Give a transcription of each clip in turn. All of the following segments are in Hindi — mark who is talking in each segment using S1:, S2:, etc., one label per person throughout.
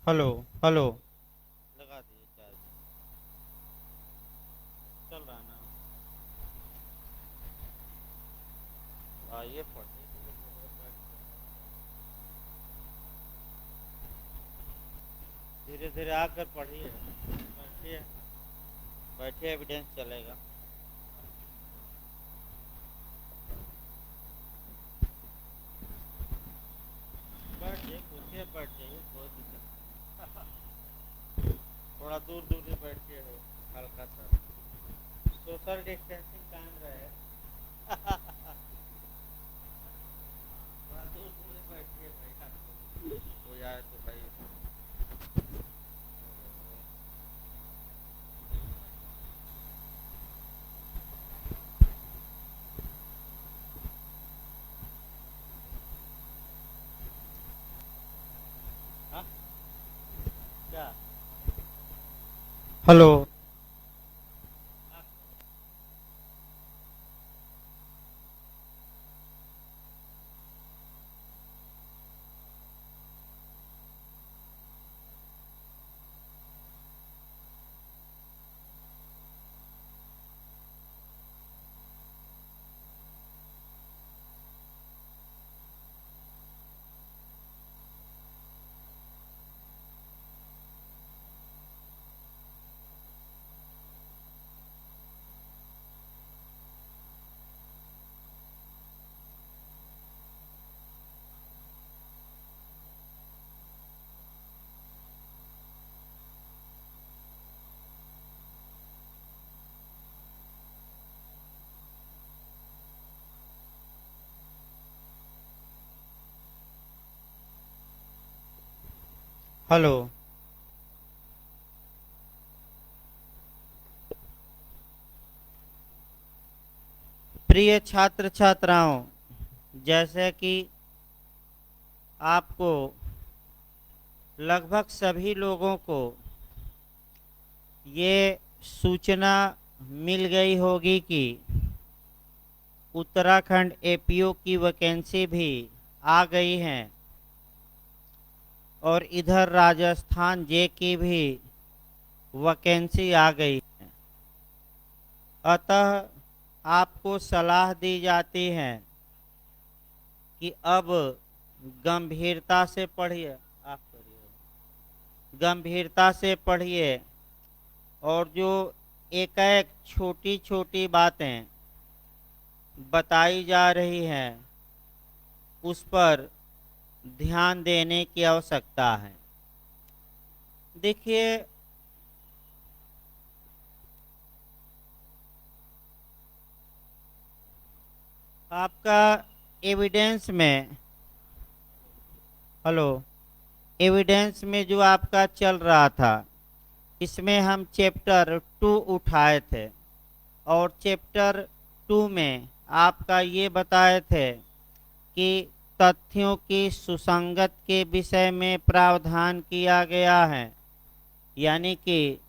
S1: हेलो। हेलो।
S2: लगा दिए चार्ज। चल रहा ना। आइए पढ़िए धीरे धीरे धीरे धीरे आकर पढ़िए। बैठिए। बैठिए एविडेंस चलेगा। बैठिए कुर्सी पर बैठ जाइए कोई दिक्कत नहीं। थोड़ा दूर दूर से बैठिए हो। हल्का सा सोशल डिस्टेंसिंग कायम रहे। थोड़ा दूर दूर से बैठिए भाई। हो जाए तो भाई। हाँ क्या।
S1: हेलो।
S2: हाँ,
S1: हेलो। प्रिय छात्र छात्राओं, जैसे कि आपको लगभग सभी लोगों को ये सूचना मिल गई होगी कि उत्तराखंड एपीओ की वैकेंसी भी आ गई है और इधर राजस्थान जे की भी वैकेंसी आ गई है। अतः आपको सलाह दी जाती है कि अब गंभीरता से पढ़िए। आप पढ़िए, गंभीरता से पढ़िए और जो एकाएक छोटी छोटी बातें बताई जा रही हैं उस पर ध्यान देने की आवश्यकता है। देखिए, आपका एविडेंस में, हेलो, एविडेंस में जो आपका चल रहा था इसमें हम चैप्टर 2 उठाए थे और चैप्टर 2 में आपका ये बताए थे कि तथ्यों की सुसंगत के विषय में प्रावधान किया गया है, यानी कि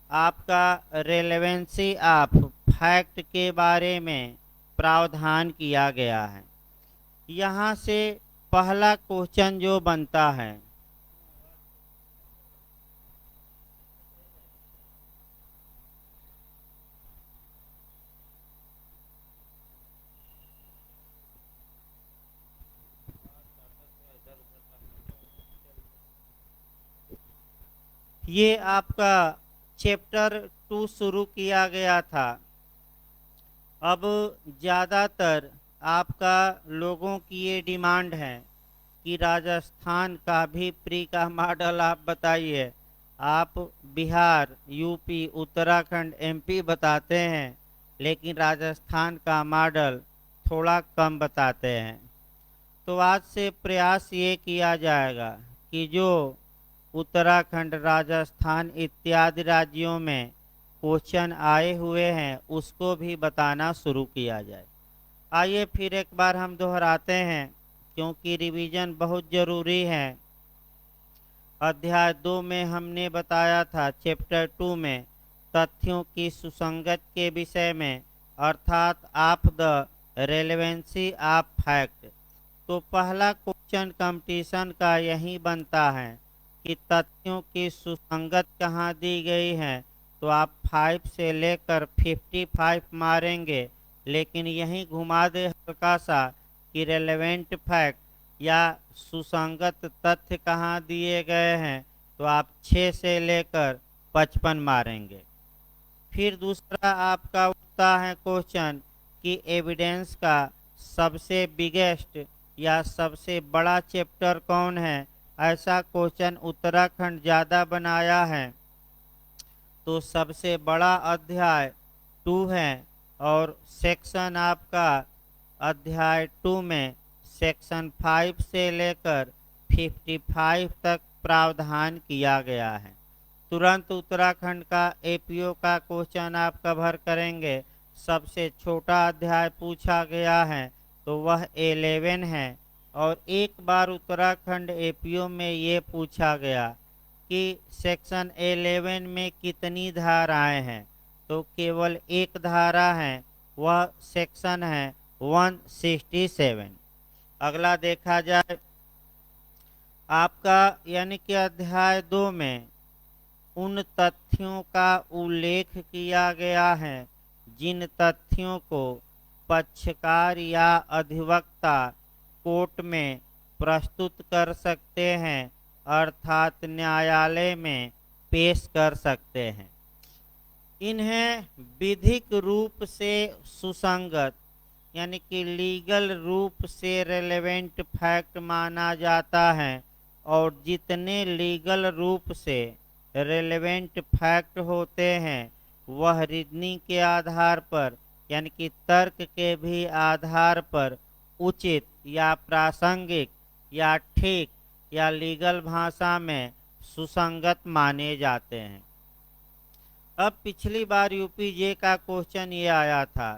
S1: आपका रेलेवेंसी ऑफ फैक्ट के बारे में प्रावधान किया गया है। यहाँ से पहला क्वेश्चन जो बनता है, ये आपका चैप्टर 2 शुरू किया गया था। अब ज़्यादातर आपका लोगों की ये डिमांड है कि राजस्थान का भी प्री का मॉडल आप बताइए। आप बिहार, यूपी, उत्तराखंड, एमपी बताते हैं लेकिन राजस्थान का मॉडल थोड़ा कम बताते हैं। तो आज से प्रयास ये किया जाएगा कि जो उत्तराखंड, राजस्थान इत्यादि राज्यों में क्वेश्चन आए हुए हैं उसको भी बताना शुरू किया जाए। आइए फिर एक बार हम दोहराते हैं क्योंकि रिवीजन बहुत ज़रूरी है। अध्याय 2 में हमने बताया था चैप्टर 2 में तथ्यों की सुसंगत के विषय में, अर्थात of the relevancy of fact. तो पहला क्वेश्चन कंपटीशन का यही बनता है कि तथ्यों की सुसंगत कहाँ दी गई है, तो आप 5 से लेकर 55 मारेंगे, लेकिन यहीं घुमा दे हल्का सा कि रेलेवेंट फैक्ट या सुसंगत तथ्य कहाँ दिए गए हैं, तो आप 6 से लेकर 55 मारेंगे। फिर दूसरा आपका उठता है क्वेश्चन कि एविडेंस का सबसे बिगेस्ट या सबसे बड़ा चैप्टर कौन है। ऐसा क्वेश्चन उत्तराखंड ज़्यादा बनाया है, तो सबसे बड़ा अध्याय 2 है और सेक्शन आपका अध्याय 2 में सेक्शन 5 से लेकर 55 तक प्रावधान किया गया है। तुरंत उत्तराखंड का एपीओ का क्वेश्चन आप कवर करेंगे। सबसे छोटा अध्याय पूछा गया है तो वह 11 है, और एक बार उत्तराखंड एपीओ में ये पूछा गया कि सेक्शन 11 में कितनी धाराएं हैं, तो केवल एक धारा है, वह सेक्शन है 167। अगला देखा जाए आपका यानी कि अध्याय 2 में उन तथ्यों का उल्लेख किया गया है जिन तथ्यों को पक्षकार या अधिवक्ता कोर्ट में प्रस्तुत कर सकते हैं, अर्थात न्यायालय में पेश कर सकते हैं। इन्हें विधिक रूप से सुसंगत यानी कि लीगल रूप से रेलेवेंट फैक्ट माना जाता है, और जितने लीगल रूप से रेलेवेंट फैक्ट होते हैं वह रीजनिंग के आधार पर यानी कि तर्क के भी आधार पर उचित या प्रासंगिक या ठीक या लीगल भाषा में सुसंगत माने जाते हैं। अब पिछली बार यूपीजे का क्वेश्चन ये आया था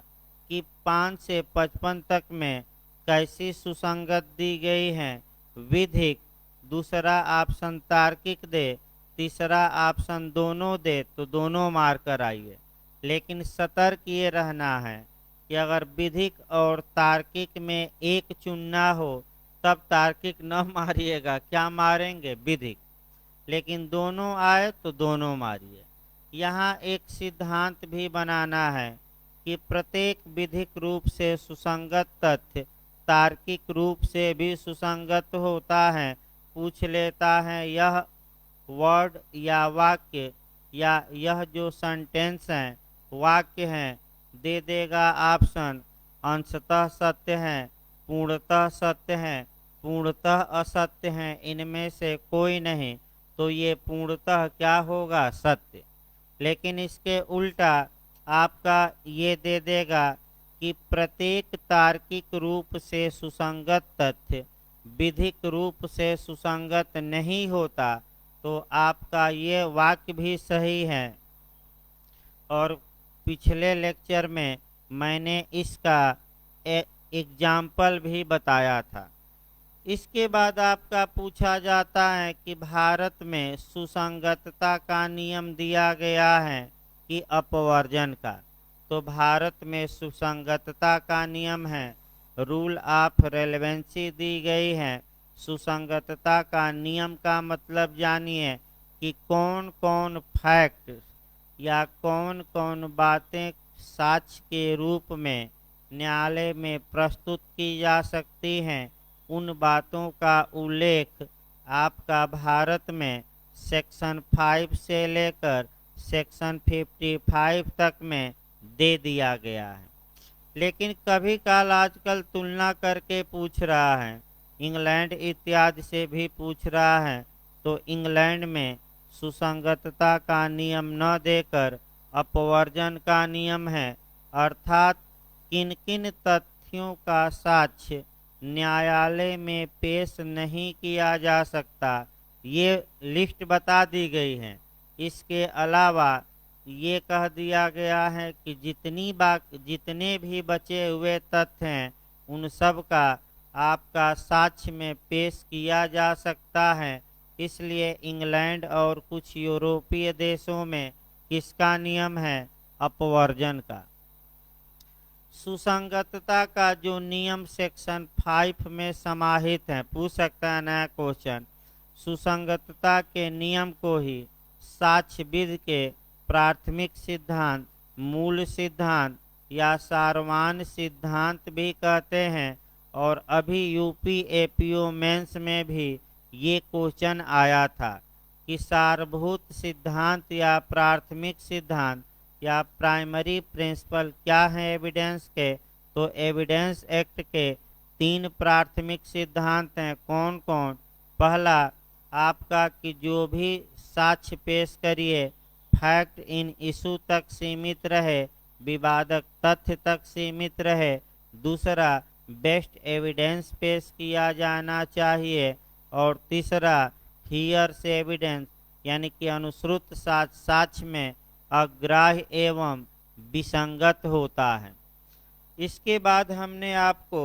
S1: कि 5 से 55 तक में कैसी सुसंगत दी गई है, विधिक, दूसरा ऑप्शन तार्किक दे, तीसरा ऑप्शन दोनों दे तो दोनों मार कर आइए। लेकिन सतर्क ये रहना है कि अगर विधिक और तार्किक में एक चुनना हो तब तार्किक न मारिएगा, क्या मारेंगे, विधिक। लेकिन दोनों आए तो दोनों मारिए। यहाँ एक सिद्धांत भी बनाना है कि प्रत्येक विधिक रूप से सुसंगत तथ्य तार्किक रूप से भी सुसंगत होता है। पूछ लेता है यह वर्ड या वाक्य या यह जो सेंटेंस है वाक्य हैं, दे देगा ऑप्शन अंशतः सत्य है, पूर्णतः सत्य है, पूर्णतः असत्य है, इनमें से कोई नहीं, तो ये पूर्णतः क्या होगा, सत्य। लेकिन इसके उल्टा आपका ये दे देगा कि प्रत्येक तार्किक रूप से सुसंगत तथ्य विधिक रूप से सुसंगत नहीं होता, तो आपका ये वाक्य भी सही है। और पिछले लेक्चर में मैंने इसका एग्जाम्पल भी बताया था। इसके बाद आपका पूछा जाता है कि भारत में सुसंगतता का नियम दिया गया है कि अपवर्जन का। तो भारत में सुसंगतता का नियम है, रूल ऑफ रेलेवेंसी दी गई है। सुसंगतता का नियम का मतलब जानिए कि कौन कौन फैक्ट या कौन कौन बातें साक्ष्य के रूप में न्यायालय में प्रस्तुत की जा सकती हैं। उन बातों का उल्लेख आपका भारत में सेक्शन 5 से लेकर सेक्शन 55 तक में दे दिया गया है। लेकिन कभी काल आजकल तुलना करके पूछ रहा है, इंग्लैंड इत्यादि से भी पूछ रहा है, तो इंग्लैंड में सुसंगतता का नियम न देकर अपवर्जन का नियम है, अर्थात किन किन तथ्यों का साक्ष्य न्यायालय में पेश नहीं किया जा सकता, ये लिस्ट बता दी गई है। इसके अलावा ये कह दिया गया है कि जितने भी बचे हुए तथ्य हैं उन सब का आपका साक्ष्य में पेश किया जा सकता है। इसलिए इंग्लैंड और कुछ यूरोपीय देशों में किसका नियम है, अपवर्जन का। सुसंगतता का जो नियम सेक्शन 5 में समाहित है, पूछ सकता है नया क्वेश्चन। सुसंगतता के नियम को ही साक्ष्यविद के प्राथमिक सिद्धांत, मूल सिद्धांत या सारवान सिद्धांत भी कहते हैं। और अभी यूपी एपीओ मेंस में भी ये क्वेश्चन आया था कि सारभूत सिद्धांत या प्राथमिक सिद्धांत या प्राइमरी प्रिंसिपल क्या है एविडेंस के। तो एविडेंस एक्ट के 3 प्राथमिक सिद्धांत हैं। कौन कौन? पहला आपका कि जो भी साक्ष्य पेश करिए फैक्ट इन इशू तक सीमित रहे, विवादक तथ्य तक सीमित रहे। दूसरा बेस्ट एविडेंस पेश किया जाना चाहिए। और तीसरा हियर से एविडेंस यानी कि अनुश्रुत साक्ष्य में अग्राह्य एवं विसंगत होता है। इसके बाद हमने आपको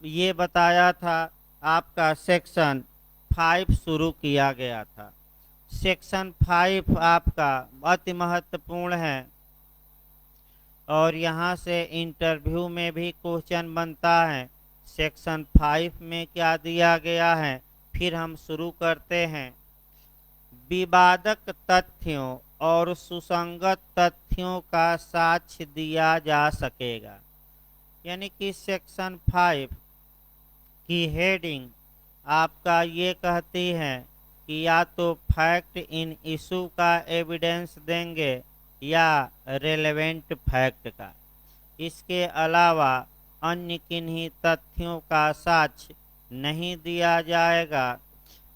S1: ये बताया था, आपका सेक्शन 5 शुरू किया गया था। सेक्शन 5 आपका अति महत्वपूर्ण है और यहाँ से इंटरव्यू में भी क्वेश्चन बनता है। सेक्शन 5 में क्या दिया गया है, फिर हम शुरू करते हैं। विवादक तथ्यों और सुसंगत तथ्यों का साक्ष्य दिया जा सकेगा। यानी कि सेक्शन 5 की हेडिंग आपका ये कहती है कि या तो फैक्ट इन इशू का एविडेंस देंगे या रेलेवेंट फैक्ट का। इसके अलावा अन्य किन्हीं तथ्यों का साक्ष्य नहीं दिया जाएगा।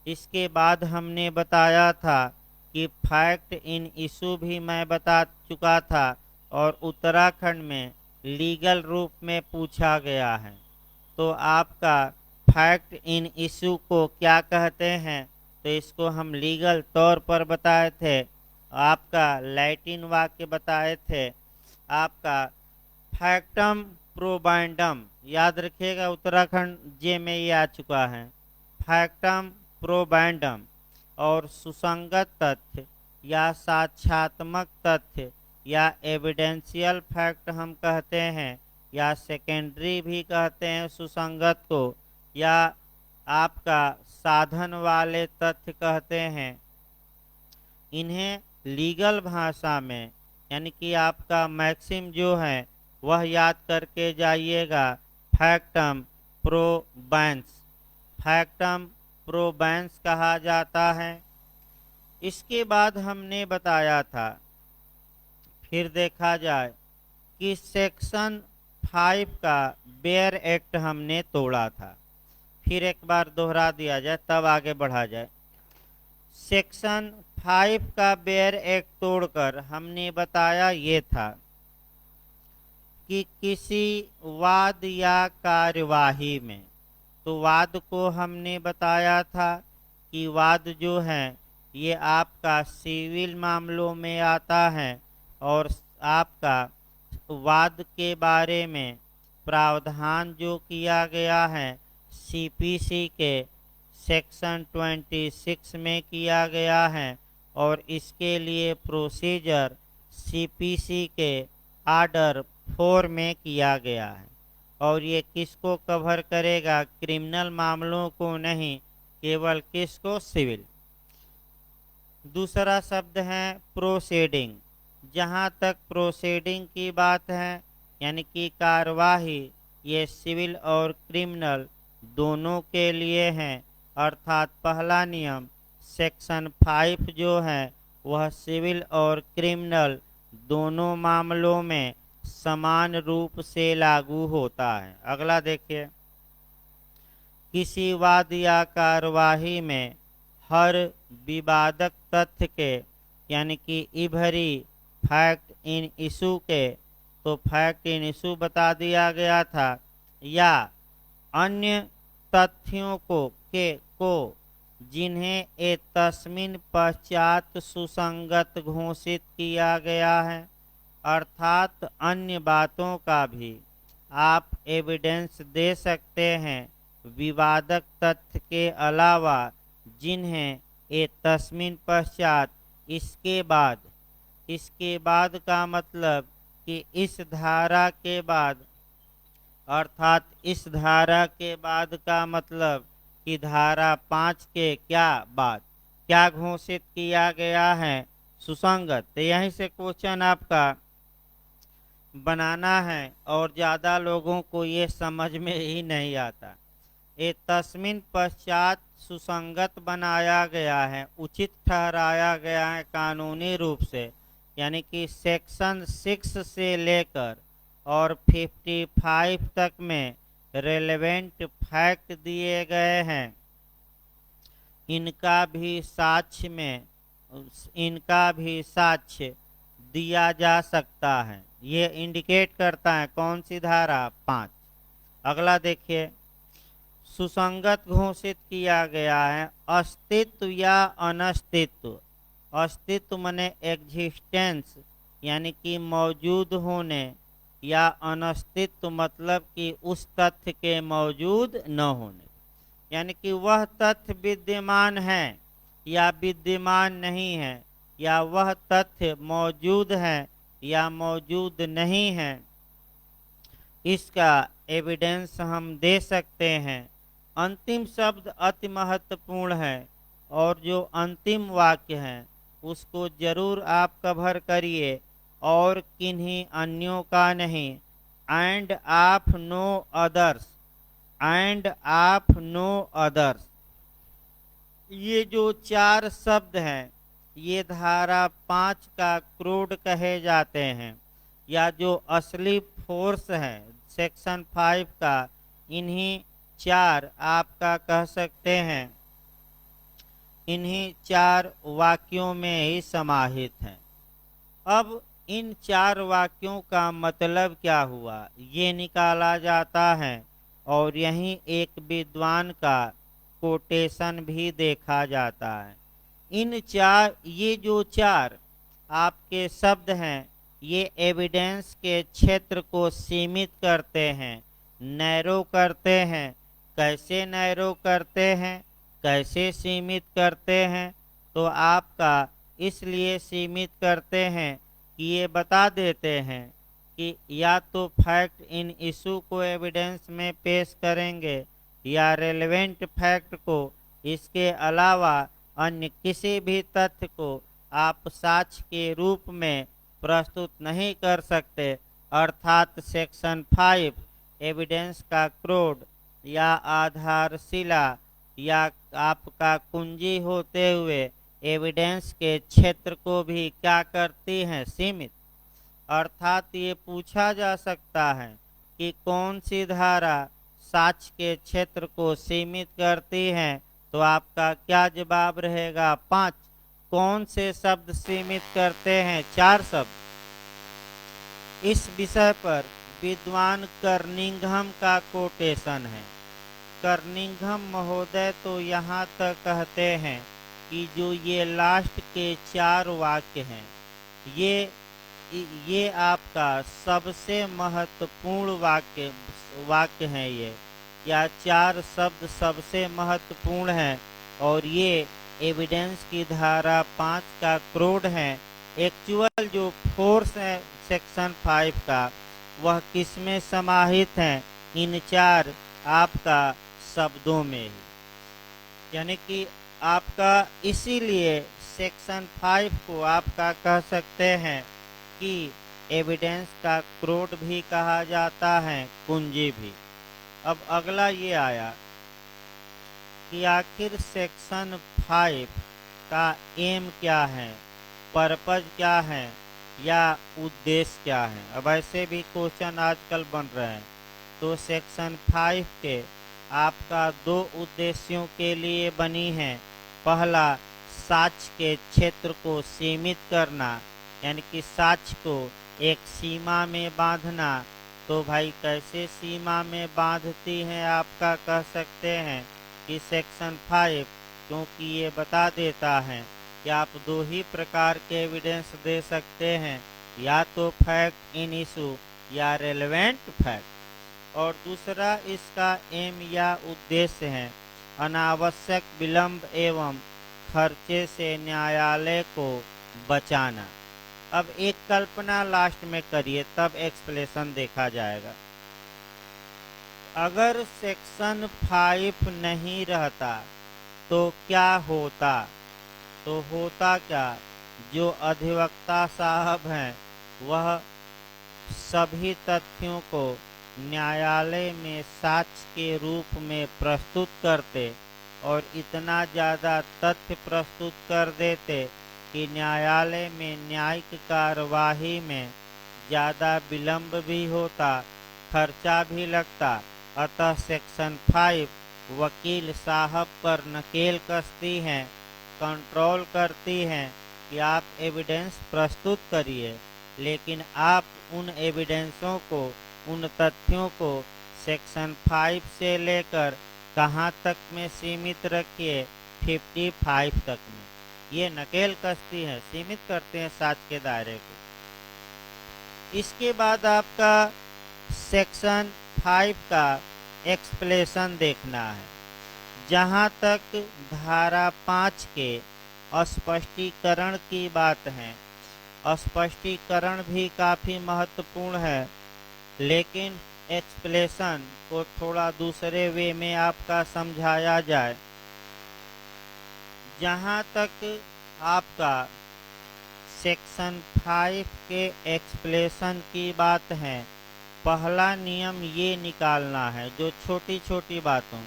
S1: इसके बाद हमने बताया था कि फैक्ट इन इशू भी मैं बता चुका था और उत्तराखंड में लीगल रूप में पूछा गया है। तो आपका फैक्ट इन इशू को क्या कहते हैं, तो इसको हम लीगल तौर पर बताए थे। आपका लैटिन वाक्य बताए थे, आपका फैक्टम प्रोबैंडम, याद रखिएगा उत्तराखंड जे में ये आ चुका है, फैक्टम प्रोबैंडम। और सुसंगत तथ्य या साक्ष्यात्मक तथ्य या एविडेंशियल फैक्ट हम कहते हैं, या सेकेंडरी भी कहते हैं सुसंगत को, या आपका साधन वाले तथ्य कहते हैं। इन्हें लीगल भाषा में यानी कि आपका मैक्सिम जो है वह याद करके जाइएगा, फैक्टम प्रोबैंस, फैक्टम प्रोबैंस कहा जाता है। इसके बाद हमने बताया था, फिर देखा जाए कि सेक्शन 5 का बेयर एक्ट हमने तोड़ा था। फिर एक बार दोहरा दिया जाए तब आगे बढ़ा जाए। सेक्शन 5 का बेयर एक्ट तोड़कर हमने बताया ये था कि किसी वाद या कार्यवाही में, तो वाद को हमने बताया था कि वाद जो है ये आपका सिविल मामलों में आता है और आपका वाद के बारे में प्रावधान जो किया गया है सीपीसी के सेक्शन 26 में किया गया है और इसके लिए प्रोसीजर सीपीसी के आर्डर 4 में किया गया है। और ये किसको कवर करेगा? क्रिमिनल मामलों को नहीं, केवल किसको? सिविल। दूसरा शब्द है प्रोसीडिंग। जहाँ तक प्रोसीडिंग की बात है यानी कि कार्यवाही, ये सिविल और क्रिमिनल दोनों के लिए हैं। अर्थात पहला नियम सेक्शन 5 जो है वह सिविल और क्रिमिनल दोनों मामलों में समान रूप से लागू होता है। अगला देखिए, किसी वाद या कार्यवाही में हर विवादक तथ्य के यानी कि इभरी फैक्ट इन इशू के, तो फैक्ट इन इशू बता दिया गया था, या अन्य तथ्यों को जिन्हें ए तस्मिन पश्चात सुसंगत घोषित किया गया है। अर्थात अन्य बातों का भी आप एविडेंस दे सकते हैं विवादक तथ्य के अलावा, जिन्हें ए तस्मिन पश्चात, इसके बाद का मतलब कि इस धारा के बाद, अर्थात इस धारा के बाद का मतलब कि धारा 5 के क्या बाद क्या घोषित किया गया है, सुसंगत। तो यहीं से क्वेश्चन आपका बनाना है और ज़्यादा लोगों को ये समझ में ही नहीं आता। ये तस्मिन पश्चात सुसंगत बनाया गया है, उचित ठहराया गया है कानूनी रूप से, यानी कि सेक्शन 6 से लेकर और 55 तक में रेलेवेंट फैक्ट दिए गए हैं। इनका भी साक्ष्य दिया जा सकता है। ये इंडिकेट करता है कौन सी धारा 5। अगला देखिए, सुसंगत घोषित किया गया है अस्तित्व या अनस्तित्व। अस्तित्व माने एग्जिस्टेंस यानी कि मौजूद होने, या अनस्तित्व मतलब कि उस तथ्य के मौजूद न होने, यानी कि वह तथ्य विद्यमान है या विद्यमान नहीं है, या वह तथ्य मौजूद है या मौजूद नहीं है। इसका एविडेंस हम दे सकते हैं। अंतिम शब्द अति महत्वपूर्ण है और जो अंतिम वाक्य है उसको जरूर आप कवर करिए और किन्हीं अन्यों का नहीं। And of no others, and of no others, ये जो 4 शब्द हैं ये धारा 5 का क्रोड कहे जाते हैं, या जो असली फोर्स है सेक्शन 5 का, इन्हीं 4 आपका कह सकते हैं, इन्हीं 4 वाक्यों में ही समाहित है। अब इन 4 वाक्यों का मतलब क्या हुआ ये निकाला जाता है और यहीं एक विद्वान का कोटेशन भी देखा जाता है। ये जो 4 आपके शब्द हैं ये एविडेंस के क्षेत्र को सीमित करते हैं, नैरो करते हैं। कैसे नैरो करते हैं, कैसे सीमित करते हैं, तो आपका इसलिए सीमित करते हैं कि ये बता देते हैं कि या तो फैक्ट इन इशू को एविडेंस में पेश करेंगे या रेलेवेंट फैक्ट को, इसके अलावा अन्य किसी भी तथ्य को आप साक्ष्य के रूप में प्रस्तुत नहीं कर सकते। अर्थात सेक्शन 5 एविडेंस का क्रोड या आधारशिला या आपका कुंजी होते हुए एविडेंस के क्षेत्र को भी क्या करती हैं, सीमित। अर्थात ये पूछा जा सकता है कि कौन सी धारा साक्ष्य के क्षेत्र को सीमित करती है, तो आपका क्या जवाब रहेगा, 5। कौन से शब्द सीमित करते हैं, 4 शब्द। इस विषय पर विद्वान कर्निंघम का कोटेशन है। कर्निंघम महोदय तो यहाँ तक कहते हैं कि जो ये लास्ट के 4 वाक्य हैं ये आपका सबसे महत्वपूर्ण वाक्य हैं ये, या 4 शब्द सबसे महत्वपूर्ण हैं और ये एविडेंस की धारा 5 का क्रोड है। एक्चुअल जो फोर्स है सेक्शन 5 का वह किसमें समाहित है, इन 4 आपका शब्दों में ही। यानी कि आपका इसीलिए सेक्शन 5 को आपका कह सकते हैं कि एविडेंस का क्रोड भी कहा जाता है, कुंजी भी। अब अगला ये आया कि आखिर सेक्शन 5 का एम क्या है, पर्पज क्या है या उद्देश्य क्या है। अब ऐसे भी क्वेश्चन आजकल बन रहे हैं। तो सेक्शन 5 के आपका 2 उद्देश्यों के लिए बनी है। पहला, साक्ष्य के क्षेत्र को सीमित करना, यानी कि साक्ष्य को एक सीमा में बांधना। तो भाई कैसे सीमा में बांधती हैं, आपका कह सकते हैं कि सेक्शन 5, क्योंकि ये बता देता है कि आप 2 ही प्रकार के एविडेंस दे सकते हैं, या तो फैक्ट इन इशू या रेलेवेंट फैक्ट। और दूसरा इसका एम या उद्देश्य है अनावश्यक विलंब एवं खर्चे से न्यायालय को बचाना। अब एक कल्पना लास्ट में करिए तब एक्सप्लेनेशन देखा जाएगा। अगर सेक्शन 5 नहीं रहता तो क्या होता? तो होता क्या, जो अधिवक्ता साहब हैं वह सभी तथ्यों को न्यायालय में साक्ष्य के रूप में प्रस्तुत करते और इतना ज़्यादा तथ्य प्रस्तुत कर देते कि न्यायालय में न्यायिक कार्यवाही में ज़्यादा विलंब भी होता, खर्चा भी लगता। अतः सेक्शन 5 वकील साहब पर नकेल कसती हैं, कंट्रोल करती हैं कि आप एविडेंस प्रस्तुत करिए, लेकिन आप उन एविडेंसों को, उन तथ्यों को सेक्शन 5 से लेकर कहाँ तक में सीमित रखिए, 55 तक में। ये नकेल कसती है, सीमित करते हैं साक्ष्य के दायरे को। इसके बाद आपका सेक्शन 5 का एक्सप्लेनेशन देखना है। जहाँ तक धारा 5 के स्पष्टीकरण की बात है, स्पष्टीकरण भी काफ़ी महत्वपूर्ण है, लेकिन एक्सप्लेनेशन को थोड़ा दूसरे वे में आपका समझाया जाए। जहाँ तक आपका सेक्शन 5 के एक्सप्लेनेशन की बात है, पहला नियम ये निकालना है, जो छोटी छोटी बातों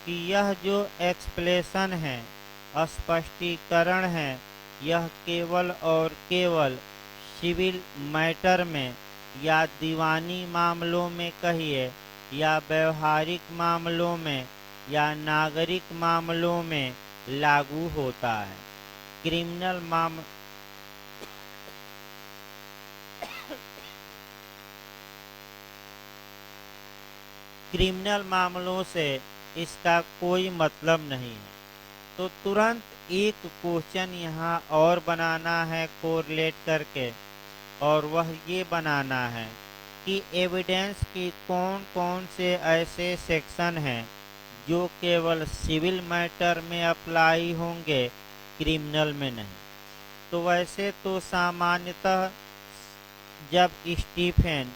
S1: कि यह जो एक्सप्लेनेशन है, स्पष्टीकरण है, यह केवल और केवल सिविल मैटर में या दीवानी मामलों में कहिए, या व्यवहारिक मामलों में या नागरिक मामलों में लागू होता है। क्रिमिनल मामलों से इसका कोई मतलब नहीं है। तो तुरंत एक क्वेश्चन यहाँ और बनाना है कोरिलेट करके, और वह ये बनाना है कि एविडेंस की कौन कौन से ऐसे सेक्शन हैं जो केवल सिविल मैटर में अप्लाई होंगे, क्रिमिनल में नहीं। तो वैसे तो सामान्यतः जब स्टीफन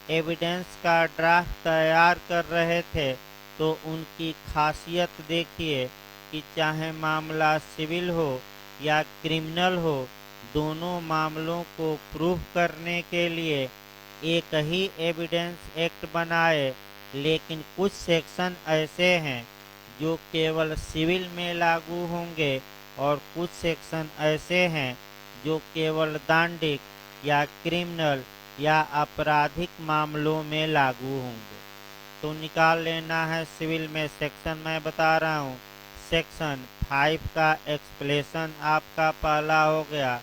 S1: एविडेंस का ड्राफ्ट तैयार कर रहे थे तो उनकी खासियत देखिए कि चाहे मामला सिविल हो या क्रिमिनल हो, दोनों मामलों को प्रूफ करने के लिए एक ही एविडेंस एक्ट बनाए, लेकिन कुछ सेक्शन ऐसे हैं जो केवल सिविल में लागू होंगे और कुछ सेक्शन ऐसे हैं जो केवल दांडिक या क्रिमिनल या आपराधिक मामलों में लागू होंगे। तो निकाल लेना है सिविल में सेक्शन, मैं बता रहा हूँ। सेक्शन 5 का एक्सप्लेनेशन आपका पहला हो गया,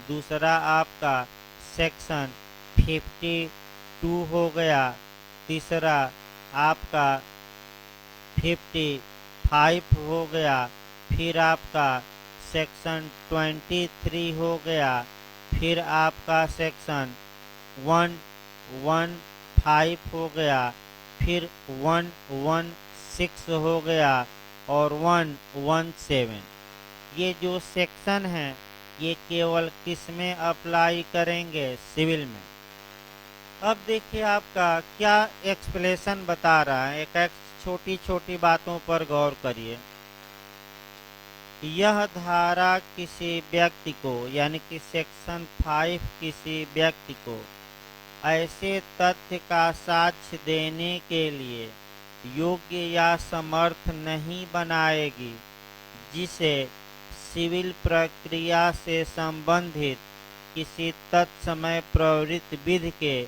S1: दूसरा आपका सेक्शन 52 हो गया, तीसरा आपका 55 हो गया, फिर आपका सेक्शन 23 हो गया, फिर आपका सेक्शन 115 हो गया, फिर 116 हो गया और 117। ये जो सेक्शन हैं ये केवल किस में अप्लाई करेंगे, सिविल में। अब देखिए आपका क्या एक्सप्लेनेशन बता रहा है, एक छोटी छोटी बातों पर गौर करिए। यह धारा किसी व्यक्ति को, यानी कि सेक्शन 5 किसी व्यक्ति को ऐसे तथ्य का साक्ष्य देने के लिए योग्य या समर्थ नहीं बनाएगी जिसे सिविल प्रक्रिया से संबंधित किसी तत्समय प्रवृत्त विधि के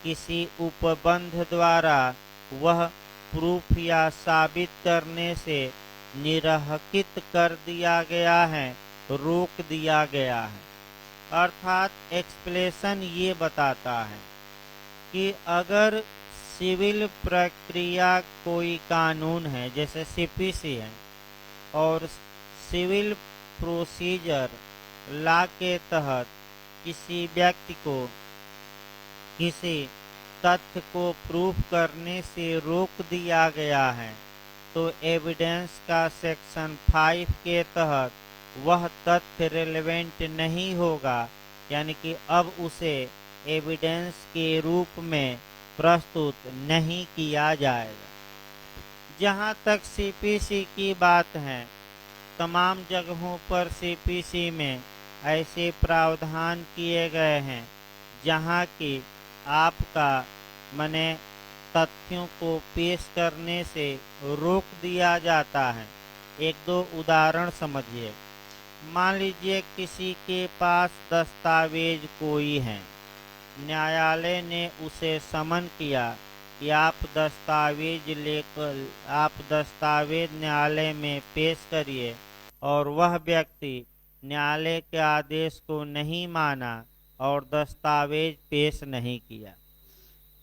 S1: किसी उपबंध द्वारा वह प्रूफ या साबित करने से निरहकित कर दिया गया है, रोक दिया गया है। अर्थात एक्सप्लेनेशन ये बताता है कि अगर सिविल प्रक्रिया कोई कानून है, जैसे सीपीसी है, और सिविल प्रोसीजर लॉ के तहत किसी व्यक्ति को किसी तथ्य को प्रूफ करने से रोक दिया गया है, तो एविडेंस का सेक्शन 5 के तहत वह तथ्य रेलेवेंट नहीं होगा, यानी कि अब उसे एविडेंस के रूप में प्रस्तुत नहीं किया जाएगा। जहाँ तक सीपीसी की बात है, तमाम जगहों पर सीपीसी में ऐसे प्रावधान किए गए हैं जहाँ की आपका मने तथ्यों को पेश करने से रोक दिया जाता है। एक दो उदाहरण समझिए। मान लीजिए किसी के पास दस्तावेज कोई है, न्यायालय ने उसे समन किया कि आप दस्तावेज न्यायालय में पेश करिए, और वह व्यक्ति न्यायालय के आदेश को नहीं माना और दस्तावेज पेश नहीं किया।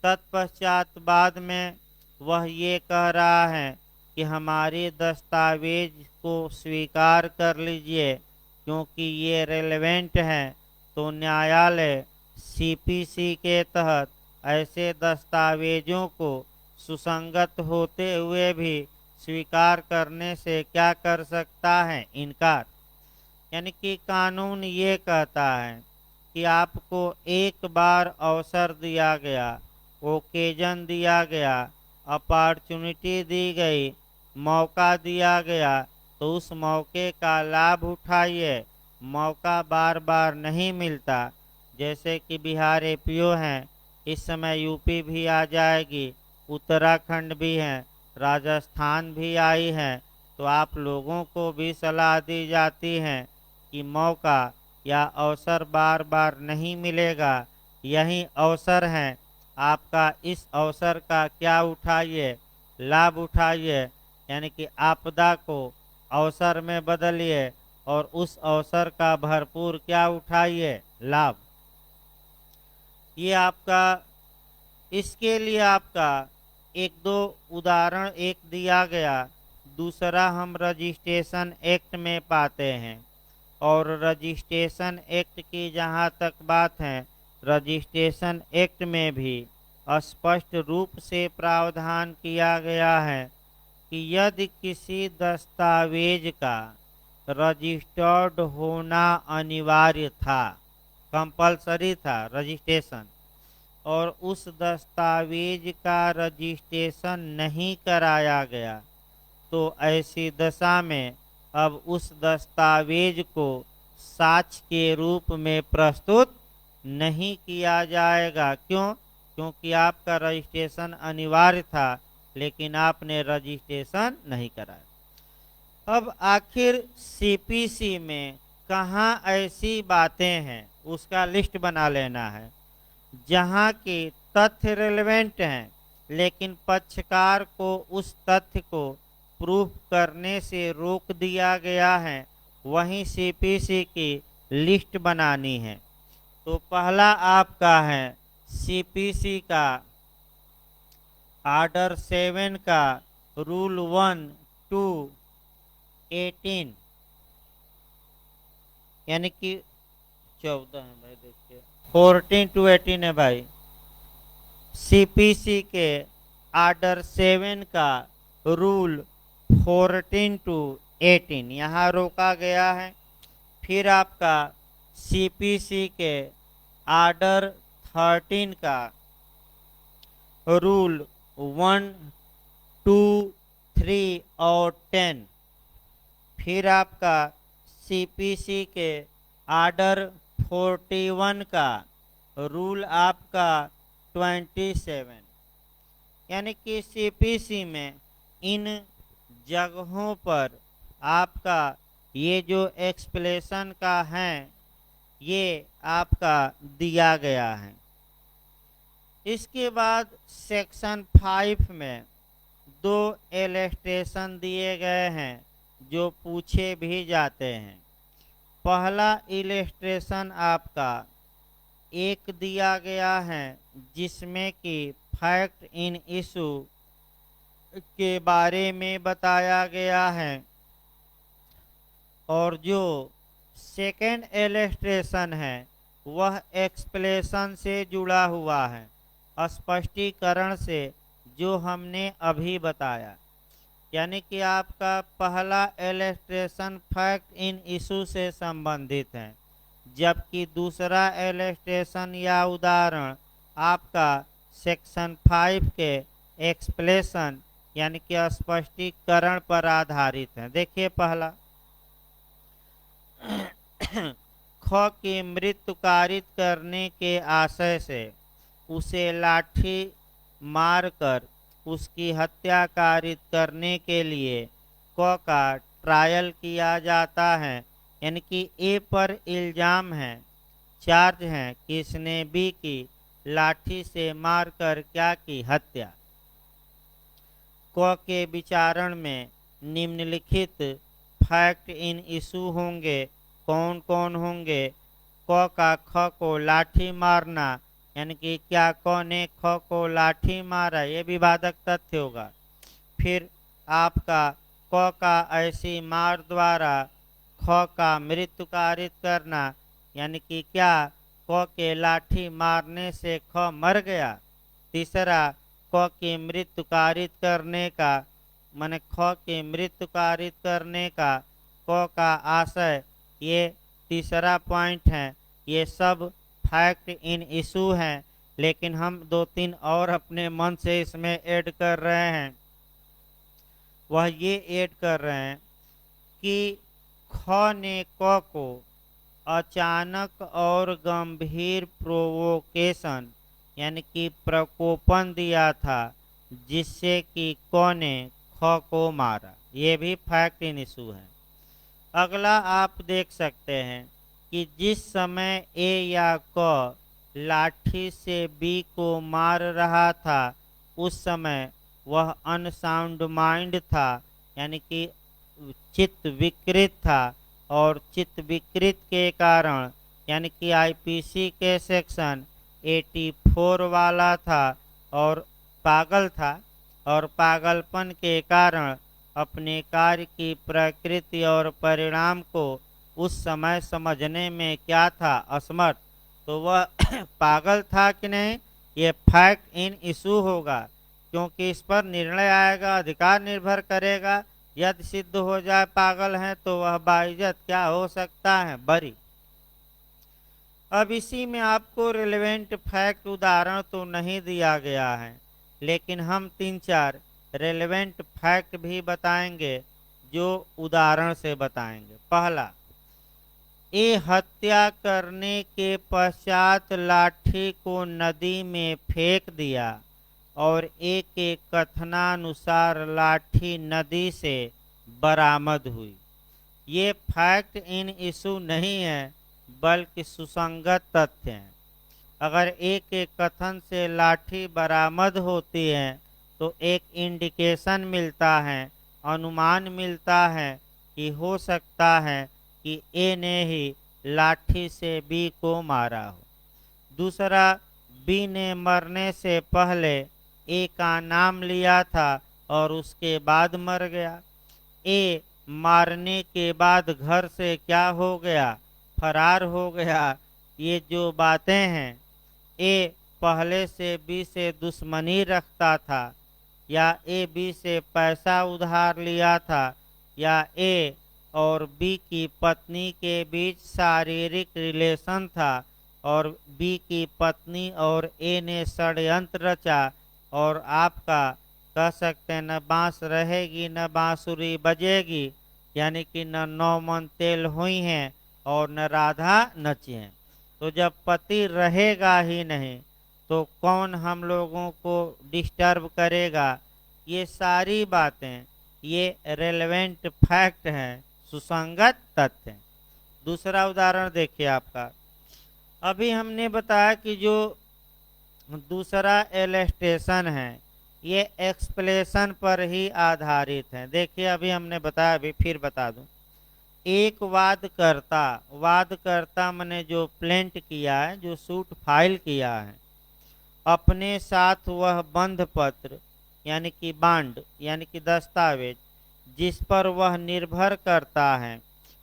S1: तत्पश्चात बाद में वह ये कह रहा है कि हमारे दस्तावेज को स्वीकार कर लीजिए क्योंकि ये रेलेवेंट है, तो न्यायालय सीपीसी के तहत ऐसे दस्तावेजों को सुसंगत होते हुए भी स्वीकार करने से क्या कर सकता है? इनकार। यानी कि कानून ये कहता है कि आपको एक बार अवसर दिया गया, ओकेजन दिया गया, अपॉर्चुनिटी दी गई, मौका दिया गया, तो उस मौके का लाभ उठाइए। मौका बार बार नहीं मिलता। जैसे कि बिहार एपीओ हैं, इस समय यूपी भी आ जाएगी, उत्तराखंड भी है, राजस्थान भी आई है, तो आप लोगों को भी सलाह दी जाती है कि मौका या अवसर बार बार नहीं मिलेगा, यही अवसर है आपका, इस अवसर का क्या उठाइए? लाभ उठाइए। यानी कि आपदा को अवसर में बदलिए और उस अवसर का भरपूर क्या उठाइए? लाभ। ये आपका, इसके लिए आपका एक दो उदाहरण एक दिया गया। दूसरा हम रजिस्ट्रेशन एक्ट में पाते हैं, और रजिस्ट्रेशन एक्ट की जहाँ तक बात है, रजिस्ट्रेशन एक्ट में भी स्पष्ट रूप से प्रावधान किया गया है कि यदि किसी दस्तावेज का रजिस्टर्ड होना अनिवार्य था, कंपलसरी था रजिस्ट्रेशन, और उस दस्तावेज का रजिस्ट्रेशन नहीं कराया गया, तो ऐसी दशा में अब उस दस्तावेज को साक्ष्य के रूप में प्रस्तुत नहीं किया जाएगा। क्यों? क्योंकि आपका रजिस्ट्रेशन अनिवार्य था, लेकिन आपने रजिस्ट्रेशन नहीं कराया। अब आखिर सीपीसी में कहाँ ऐसी बातें हैं, उसका लिस्ट बना लेना है जहाँ की तथ्य रिलेवेंट हैं, लेकिन पक्षकार को उस तथ्य को प्रूफ करने से रोक दिया गया है, वहीं सीपीसी की लिस्ट बनानी है। तो पहला आपका है सीपीसी का आर्डर 7 का रूल 1 to 18, यानी कि 14 है भाई, देखिए 14 to 18 है भाई। सीपीसी के आर्डर 7 का रूल 14 to 18 यहाँ रोका गया है। फिर आपका सीपीसी के आर्डर 13 का रूल 1, 2, 3 और 10। फिर आपका सीपीसी के आर्डर 41 का रूल आपका 27। यानी कि सीपीसी में इन जगहों पर आपका ये जो एक्सप्लेनेशन का है, ये आपका दिया गया है। इसके बाद सेक्शन 5 में 2 इलस्ट्रेशन दिए गए हैं जो पूछे भी जाते हैं। पहला इलस्ट्रेशन आपका एक दिया गया है जिसमें कि फैक्ट इन इशू के बारे में बताया गया है, और जो सेकेंड इलस्ट्रेशन है वह एक्सप्लेनेशन से जुड़ा हुआ है, स्पष्टीकरण से, जो हमने अभी बताया। यानी कि आपका पहला इलस्ट्रेशन फैक्ट इन इशू से संबंधित है, जबकि दूसरा इलस्ट्रेशन या उदाहरण आपका सेक्शन 5 के एक्सप्लेनेशन यानी कि स्पष्टीकरण पर आधारित है। देखिए पहला, ख की मृत्यु कारित करने के आशय से उसे लाठी मारकर उसकी हत्या कारित करने के लिए क का ट्रायल किया जाता है। यानी कि ए पर इल्जाम है, चार्ज है कि इसने बी की लाठी से मारकर क्या की, हत्या। क के विचारण में निम्नलिखित फैक्ट इन इशू होंगे। कौन कौन होंगे? क का ख को लाठी मारना, यानी कि क्या क ने ख को लाठी मारा, ये विवादक तथ्य होगा। फिर आपका क का ऐसी मार द्वारा ख का मृत्यु कारित करना, यानी कि क्या क के लाठी मारने से ख मर गया। तीसरा, क की मृत्यु कारित करने का माने ख की मृत्यु कारित करने का क का आशय, ये तीसरा पॉइंट है। ये सब फैक्ट इन इशू हैं, लेकिन हम 2-3 और अपने मन से इसमें ऐड कर रहे हैं। वह ये ऐड कर रहे हैं कि ख ने क को अचानक और गंभीर प्रोवोकेशन यानी कि प्रकोपन दिया था, जिससे कि क ने ख को मारा। ये भी फैक्ट इन इशू है। अगला आप देख सकते हैं कि जिस समय ए या क लाठी से बी को मार रहा था, उस समय वह अनसाउंड माइंड था, यानी कि चित्त विकृत था। और चित्त विकृत के कारण यानी कि आईपीसी के सेक्शन 84 वाला था और पागल था, और पागलपन के कारण अपने कार्य की प्रकृति और परिणाम को उस समय समझने में क्या था, असमर्थ। तो वह पागल था कि नहीं, ये फैक्ट इन इशू होगा, क्योंकि इस पर निर्णय आएगा, अधिकार निर्भर करेगा। यदि सिद्ध हो जाए पागल है तो वह बाइज्जत क्या हो सकता है, बरी। अब इसी में आपको रिलेवेंट फैक्ट उदाहरण तो नहीं दिया गया है, लेकिन हम 3-4 रेलेवेंट फैक्ट भी बताएंगे जो उदाहरण से बताएंगे। पहला, ये हत्या करने के पश्चात लाठी को नदी में फेंक दिया और एक के कथनानुसार लाठी नदी से बरामद हुई। ये फैक्ट इन इशू नहीं है, बल्कि सुसंगत तथ्य हैं। अगर एक के कथन से लाठी बरामद होती है तो एक इंडिकेशन मिलता है, अनुमान मिलता है कि हो सकता है कि ए ने ही लाठी से बी को मारा हो। दूसरा, बी ने मरने से पहले ए का नाम लिया था और उसके बाद मर गया। ए मारने के बाद घर से क्या हो गया, फरार हो गया। ये जो बातें हैं, ए पहले से बी से दुश्मनी रखता था, या ए बी से पैसा उधार लिया था, या ए और बी की पत्नी के बीच शारीरिक रिलेशन था और बी की पत्नी और ए ने षड्यंत्र रचा और आपका कह सकते हैं न बांस रहेगी न बांसुरी बजेगी, यानी कि न 9 मन तेल हुई हैं और न राधा नची हैं। तो जब पति रहेगा ही नहीं तो कौन हम लोगों को डिस्टर्ब करेगा। ये सारी बातें ये रेलेवेंट फैक्ट हैं, सुसंगत तथ्य हैं। दूसरा उदाहरण देखिए आपका, अभी हमने बताया कि जो दूसरा एलस्टेशन है ये एक्सप्लेशन पर ही आधारित है। देखिए अभी हमने बताया, अभी फिर बता दूं। एक वादकर्ता मैंने जो प्लेंट किया है, जो सूट फाइल किया है, अपने साथ वह बंध पत्र यानी कि बांड यानी कि दस्तावेज जिस पर वह निर्भर करता है,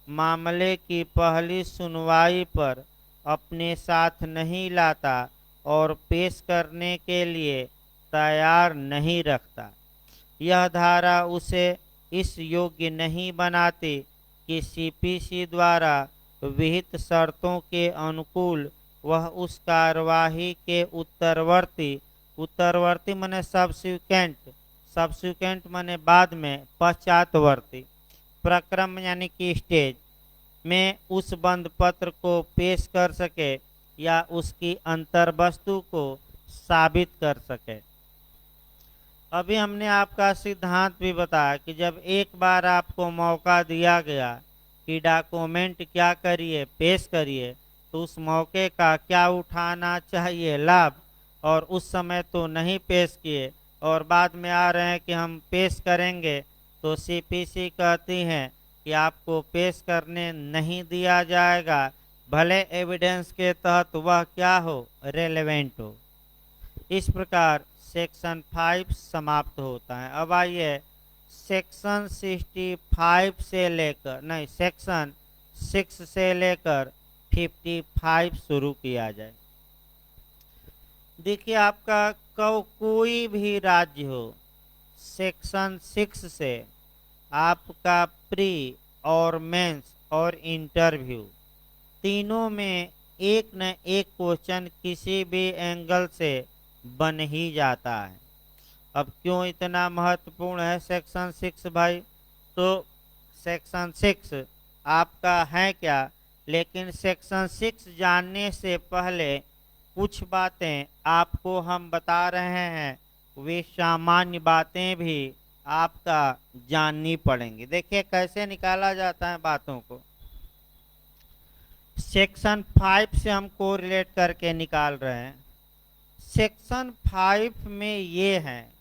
S1: मामले की पहली सुनवाई पर अपने साथ नहीं लाता और पेश करने के लिए तैयार नहीं रखता। यह धारा उसे इस योग्य नहीं बनाती कि सीपीसी द्वारा विहित शर्तों के अनुकूल वह उस कार्यवाही के उत्तरवर्ती माने सब्सिक्वेंट सब्सिक्वेंट माने बाद में, पश्चातवर्ती प्रक्रम यानी कि स्टेज में उस बंद पत्र को पेश कर सके या उसकी अंतर वस्तु को साबित कर सके। अभी हमने आपका सिद्धांत भी बताया कि जब एक बार आपको मौका दिया गया कि डॉक्यूमेंट क्या करिए, पेश करिए, तो उस मौके का क्या उठाना चाहिए लाभ, और उस समय तो नहीं पेश किए और बाद में आ रहे हैं कि हम पेश करेंगे, तो सीपीसी कहती हैं कि आपको पेश करने नहीं दिया जाएगा, भले एविडेंस के तहत वह क्या हो, रेलेवेंट हो। इस प्रकार सेक्शन 5 समाप्त होता है। अब आइए सेक्शन 65 से लेकर, नहीं, सेक्शन 6 से लेकर 55 शुरू किया जाए। देखिए, आपका कोई भी राज्य हो, सेक्शन 6 से आपका प्री और मेंस और इंटरव्यू तीनों में एक न एक क्वेश्चन किसी भी एंगल से बन ही जाता है। अब क्यों इतना महत्वपूर्ण है सेक्शन 6 भाई? तो सेक्शन 6 आपका है क्या, लेकिन सेक्शन 6 जानने से पहले कुछ बातें आपको हम बता रहे हैं, वे सामान्य बातें भी आपका जाननी पड़ेंगी। देखिए कैसे निकाला जाता है बातों को। सेक्शन 5 से हम कोरिलेट करके निकाल रहे हैं। सेक्शन 5 में ये है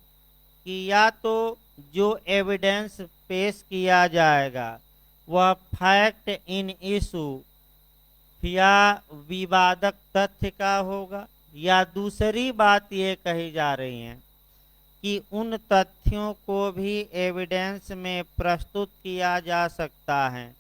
S1: कि या तो जो एविडेंस पेश किया जाएगा वह फैक्ट इन इशू या विवादक तथ्य का होगा, या दूसरी बात ये कही जा रही है कि उन तथ्यों को भी एविडेंस में प्रस्तुत किया जा सकता है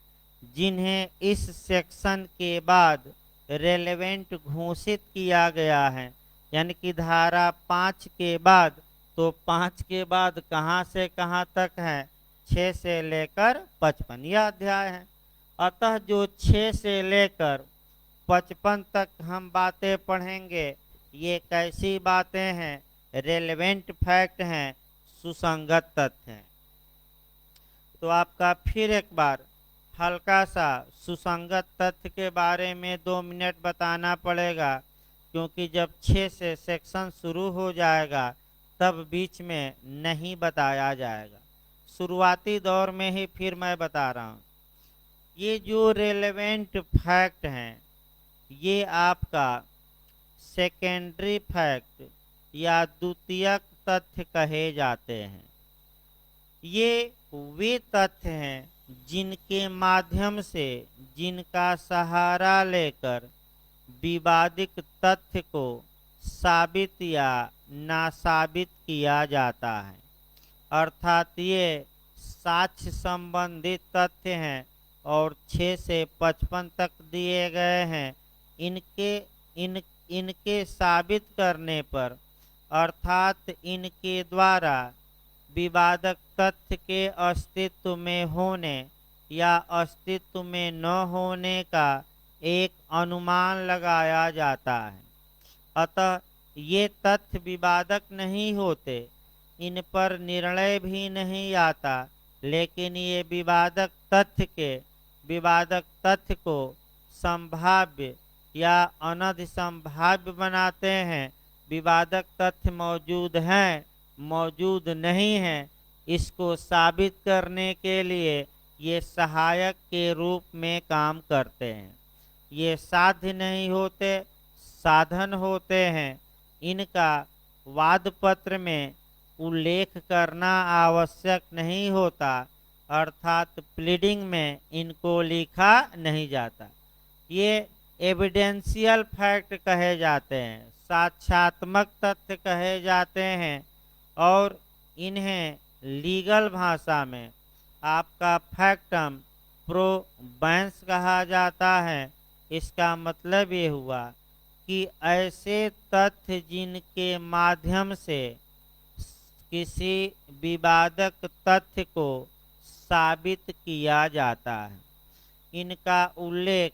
S1: जिन्हें इस सेक्शन के बाद रेलेवेंट घोषित किया गया है। यानी कि धारा 5 के बाद, तो 5 के बाद कहाँ से कहाँ तक है, 6 से लेकर 55 यह अध्याय है। अतः जो 6 से लेकर 55 तक हम बातें पढ़ेंगे, ये कैसी बातें हैं, रेलेवेंट फैक्ट हैं, सुसंगत तथ्य हैं। तो आपका फिर एक बार हल्का सा सुसंगत तथ्य के बारे में 2 मिनट बताना पड़ेगा, क्योंकि जब 6 से सेक्शन शुरू हो जाएगा तब बीच में नहीं बताया जाएगा, शुरुआती दौर में ही फिर मैं बता रहा हूँ। ये जो रेलेवेंट फैक्ट हैं, ये आपका सेकेंडरी फैक्ट या द्वितीयक तथ्य कहे जाते हैं। ये वे तथ्य हैं जिनके माध्यम से, जिनका सहारा लेकर विवादित तथ्य को साबित या नासाबित किया जाता है। अर्थात ये साक्ष्य संबंधित तथ्य हैं और 6 से 55 तक दिए गए हैं। इनके साबित करने पर, अर्थात इनके द्वारा विवादक तथ्य के अस्तित्व में होने या अस्तित्व में न होने का एक अनुमान लगाया जाता है। अतः ये तथ्य विवादक नहीं होते, इन पर निर्णय भी नहीं आता, लेकिन ये विवादक तथ्य को संभाव्य या अनधिसंभाव्य बनाते हैं। विवादक तथ्य मौजूद हैं, मौजूद नहीं हैं, इसको साबित करने के लिए ये सहायक के रूप में काम करते हैं। ये साध्य नहीं होते, साधन होते हैं। इनका वाद पत्र में उल्लेख करना आवश्यक नहीं होता, अर्थात प्लीडिंग में इनको लिखा नहीं जाता। ये एविडेंशियल फैक्ट कहे जाते हैं, साक्ष्यात्मक तथ्य कहे जाते हैं, और इन्हें लीगल भाषा में आपका फैक्टम प्रोबेंस कहा जाता है। इसका मतलब ये हुआ कि ऐसे तथ्य जिनके माध्यम से किसी विवादक तथ्य को साबित किया जाता है, इनका उल्लेख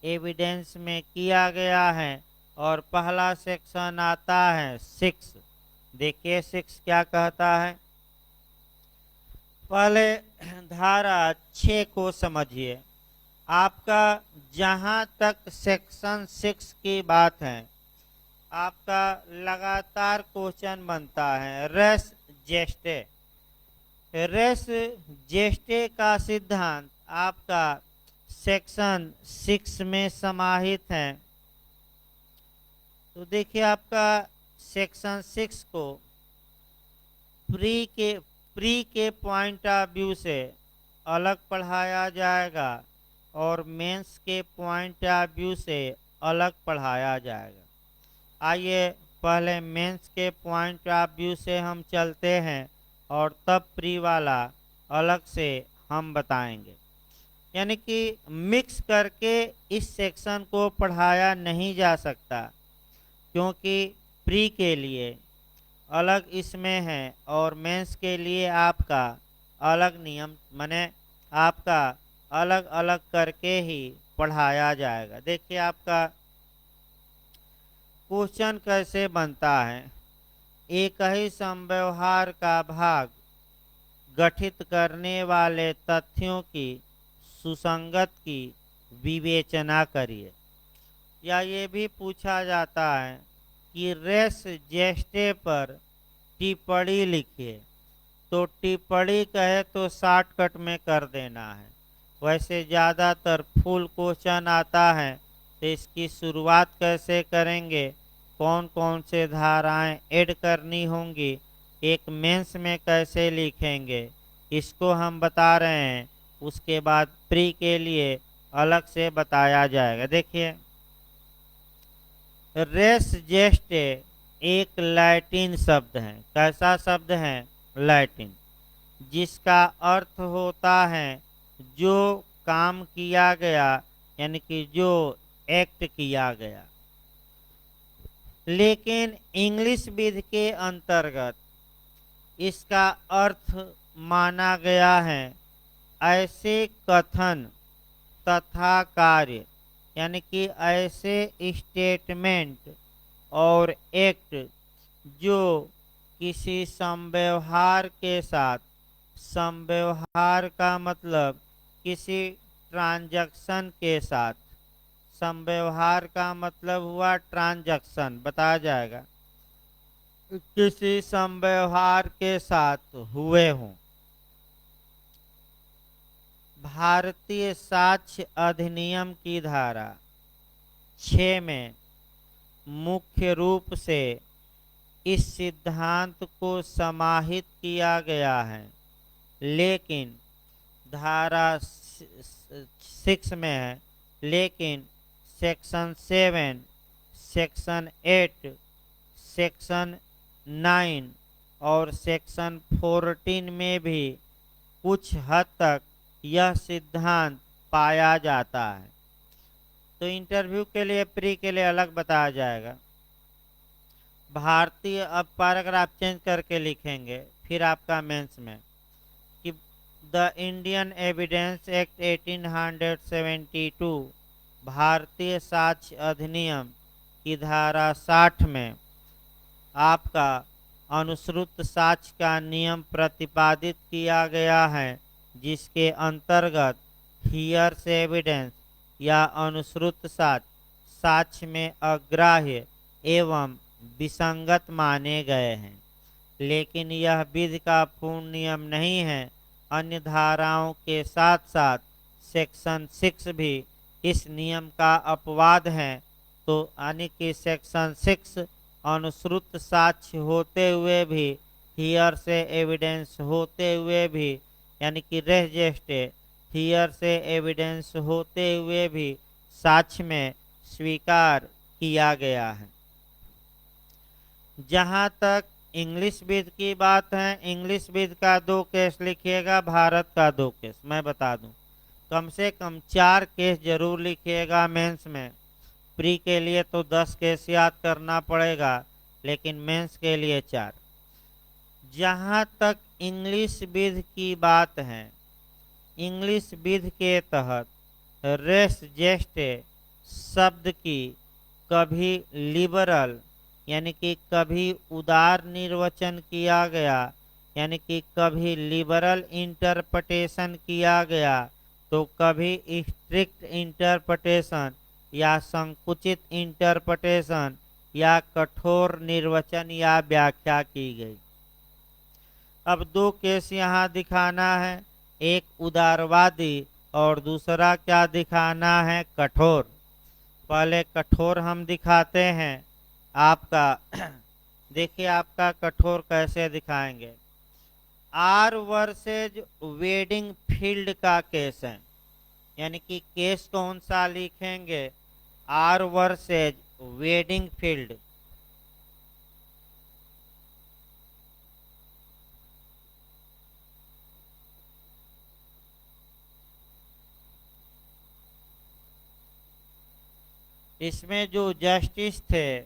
S1: एविडेंस में किया गया है। और पहला सेक्शन आता है 6। देखिए 6 क्या कहता है। पहले धारा 6 को समझिए। आपका जहां तक सेक्शन 6 की बात है, आपका लगातार क्वेश्चन बनता है रेस जेस्टे। रेस जेस्टे का सिद्धांत आपका सेक्शन 6 में समाहित है। तो देखिए, आपका सेक्शन 6 को प्री के पॉइंट ऑफ व्यू से अलग पढ़ाया जाएगा और मेंस के पॉइंट ऑफ व्यू से अलग पढ़ाया जाएगा। आइए पहले मेंस के पॉइंट ऑफ व्यू से हम चलते हैं और तब प्री वाला अलग से हम बताएंगे। यानी कि मिक्स करके इस सेक्शन को पढ़ाया नहीं जा सकता, क्योंकि प्री के लिए अलग इसमें है और मेंस के लिए आपका अलग नियम, माने आपका अलग अलग करके ही पढ़ाया जाएगा। देखिए, आपका क्वेश्चन कैसे बनता है। एक ही संव्यवहार का भाग गठित करने वाले तथ्यों की सुसंगत की विवेचना करिए। या ये भी पूछा जाता है कि रेस जेस्टे पर टिप्पणी लिखिए। तो टिप्पणी कहे तो शॉर्टकट में कर देना है। वैसे ज़्यादातर फुल क्वेश्चन आता है, तो इसकी शुरुआत कैसे करेंगे, कौन कौन से धाराएं ऐड करनी होंगी, एक मेंस में कैसे लिखेंगे, इसको हम बता रहे हैं। उसके बाद प्री के लिए अलग से बताया जाएगा। देखिए, रेस जेस्टे एक लैटिन शब्द है। कैसा शब्द है? लैटिन, जिसका अर्थ होता है जो काम किया गया, यानी कि जो एक्ट किया गया। लेकिन इंग्लिश विधि के अंतर्गत इसका अर्थ माना गया है ऐसे कथन तथा कार्य, यानी कि ऐसे स्टेटमेंट और एक्ट जो किसी संव्यवहार के साथ, संव्यवहार का मतलब किसी ट्रांजैक्शन के साथ, संव्यवहार का मतलब हुआ ट्रांजैक्शन, बताया जाएगा, किसी संव्यवहार के साथ हुए हों। भारतीय साक्ष्य अधिनियम की धारा 6 में मुख्य रूप से इस सिद्धांत को समाहित किया गया है, लेकिन धारा 6 में है, लेकिन सेक्शन 7, सेक्शन 8, सेक्शन 9 और सेक्शन 14 में भी कुछ हद तक यह सिद्धांत पाया जाता है। तो इंटरव्यू के लिए, प्री के लिए अलग बताया जाएगा। भारतीय, अब पैराग्राफ चेंज करके लिखेंगे फिर आपका मेंस में कि द इंडियन एविडेंस एक्ट 1872, भारतीय साक्ष्य अधिनियम की धारा 60 में आपका अनुश्रुत साक्ष्य का नियम प्रतिपादित किया गया है, जिसके अंतर्गत हियर्स एविडेंस या अनुश्रुत साक्ष्य में अग्राह्य एवं विसंगत माने गए हैं। लेकिन यह विधि का पूर्ण नियम नहीं है। अन्य धाराओं के साथ साथ सेक्शन 6 भी इस नियम का अपवाद है। तो यानी कि सेक्शन 6 अनुश्रुत साक्ष्य होते हुए भी, हियर से एविडेंस होते हुए भी, यानी कि रेस जेस्टे हियर से एविडेंस होते हुए भी साक्ष्य में स्वीकार किया गया है। जहां तक इंग्लिश विधि की बात है, इंग्लिश विधि का 2 केस लिखिएगा, भारत का 2 केस। मैं बता दूं, कम से कम 4 केस जरूर लिखिएगा मेंस में। प्री के लिए तो 10 केस याद करना पड़ेगा, लेकिन मेंस के लिए 4। जहां तक इंग्लिश विधि की बात है, इंग्लिश विधि के तहत रेस जेस्टे शब्द की कभी लिबरल, यानी कि कभी उदार निर्वचन किया गया, यानी कि कभी लिबरल इंटरप्रिटेशन किया गया तो कभी स्ट्रिक्ट इंटरप्रिटेशन या संकुचित इंटरप्रिटेशन या कठोर निर्वचन या व्याख्या की गई। अब दो केस यहाँ दिखाना है, एक उदारवादी और दूसरा क्या दिखाना है, कठोर। पहले कठोर हम दिखाते हैं आपका। देखिए आपका कठोर कैसे दिखाएंगे। आर वर्सेज वेडिंग फील्ड का केस है, यानी कि केस कौन सा लिखेंगे, आर वर्सेज वेडिंग फील्ड। इसमें जो जस्टिस थे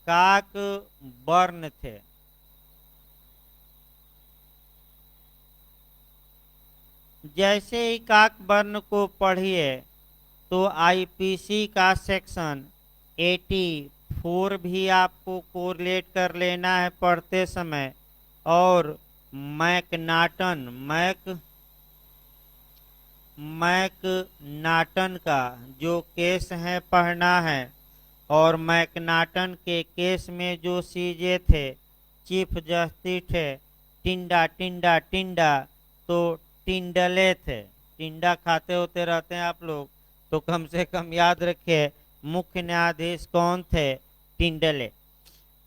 S1: काक बर्न थे। जैसे ही काक बर्न को पढ़िए तो आईपीसी का सेक्शन 84 भी आपको कोरिलेट कर लेना है पढ़ते समय, और मैकनाटन का जो केस है पढ़ना है। और मैकनाटन के केस में जो सीजे थे, चीफ जस्टिस थे टिंडा, तो टिंडले थे। टिंडा खाते होते रहते हैं आप लोग, तो कम से कम याद रखिए मुख्य न्यायाधीश कौन थे, टिंडले।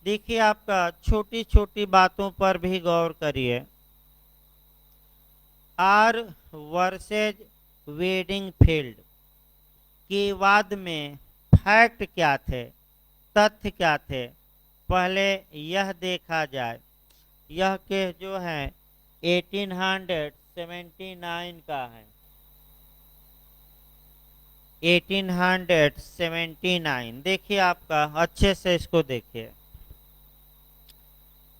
S1: देखिए आपका छोटी छोटी बातों पर भी गौर करिए। आर वर्सेज वेडिंग फील्ड के वाद में फैक्ट क्या थे, तथ्य क्या थे, पहले यह देखा जाए। यह केस जो है 1879 का है, 1879। देखिए आपका अच्छे से इसको देखिए।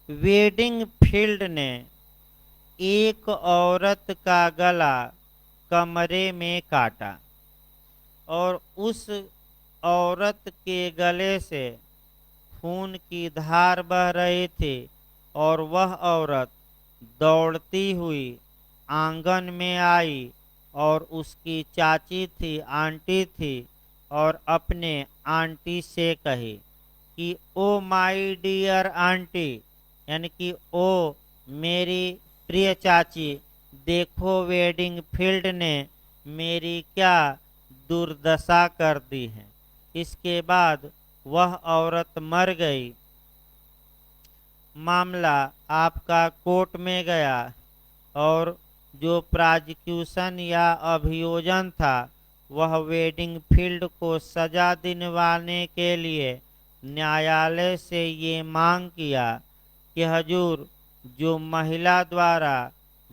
S1: वेडिंग फील्ड ने एक औरत का गला कमरे में काटा और उस औरत के गले से खून की धार बह रही थी और वह औरत दौड़ती हुई आंगन में आई और उसकी चाची थी, आंटी थी, और अपने आंटी से कही कि ओ माय डियर आंटी, यानी कि ओ मेरी प्रिय चाची, देखो वेडिंग फील्ड ने मेरी क्या दुर्दशा कर दी है। इसके बाद वह औरत मर गई। मामला आपका कोर्ट में गया और जो प्रोसिक्यूशन या अभियोजन था वह वेडिंग फील्ड को सजा दिलवाने के लिए न्यायालय से ये मांग किया कि हजूर, जो महिला द्वारा